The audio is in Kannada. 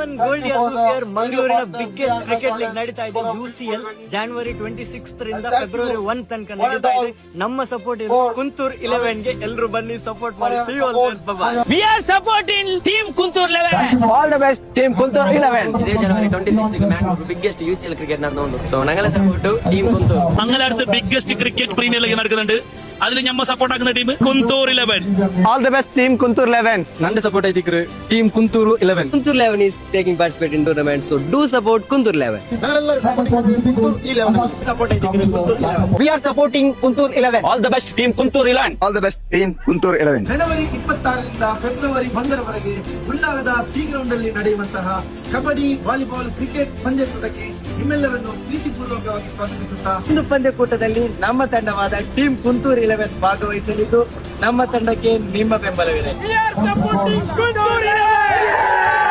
11 ಗೋಲ್ಡ್ ಅಸೋಸಿಯೇಟ್ ಮಂಗಳೂರಿನ ಬಿಗ್ಗೆಸ್ಟ್ ಕ್ರಿಕೆಟ್ ಲೀಗ್ ನಡೀತಾ ಇದೆ UCL. January 26th ರಿಂದ February 1 ತನಕ ನಡೀತಾ ಇದೆ. ನಮ್ಮ ಸಪೋರ್ಟ್ ಇದೆ ಕುಂತೂರ್ 11 ಗೆ. ಎಲ್ಲರೂ ಬನ್ನಿ ಸಪೋರ್ಟ್ ಮಾಡಿ. See you all there. Bye. We are supporting team Kuntur 11. All the best team Kuntur 11. ಇದೇ January 26th ಗೆ ಮ್ಯಾಚ್ ಬಿಗ್ಗೆಸ್ಟ್ UCL ಕ್ರಿಕೆಟ್ നടന്നുണ്ട്. സോ ഞങ്ങളെ സപ്പോർട്ട് ടീം കുന്തൂർ. മംഗലാപുരത്ത് ബിഗ്ഗസ്റ്റ് ക്രിക്കറ്റ് പ്രീമിയർ ലീഗ് നടക്കുന്നുണ്ട്. അതിൽ ഞമ്മ സപ്പോർട്ട് ആക്കുന്ന team Kuntur 11. All the best team Kuntur 11. ನಂದು ಸಪೋರ್ಟ್ ಐತಿಕ್ರು team Kuntur 11. Kuntur 11 is taking participate in tournament, so do support Kuntur 11. We are supporting Kuntur 11. All the best team Kuntur 11. All the best team Kuntur 11. ಜನವರಿ 26ರಿಂದ ಫೆಬ್ರವರಿ 1ರವರೆಗೆ ಉಳ್ಳಾಗದ ಸಿ ಗ್ರೌಂಡ್ ಅಲ್ಲಿ ನಡೆಯುವಂತಹ ಕಬಡ್ಡಿ, ವಾಲಿಬಾಲ್, ಕ್ರಿಕೆಟ್ ಪಂದ್ಯಕೂಟಕ್ಕೆ ನಿಮ್ಮೆಲ್ಲರನ್ನು ಪ್ರೀತಿಪೂರ್ವಕವಾಗಿ ಸ್ವಾಗತಿಸುತ್ತಾ, ಒಂದು ಪಂದ್ಯಕೂಟದಲ್ಲಿ ನಮ್ಮ ತಂಡವಾದ ಟೀಮ್ ಕುಂತೂರು 11 ಭಾಗವಹಿಸಲಿದ್ದು ನಮ್ಮ ತಂಡಕ್ಕೆ ನಿಮ್ಮ ಬೆಂಬಲವಿದೆ. We are supporting Kuntur 11.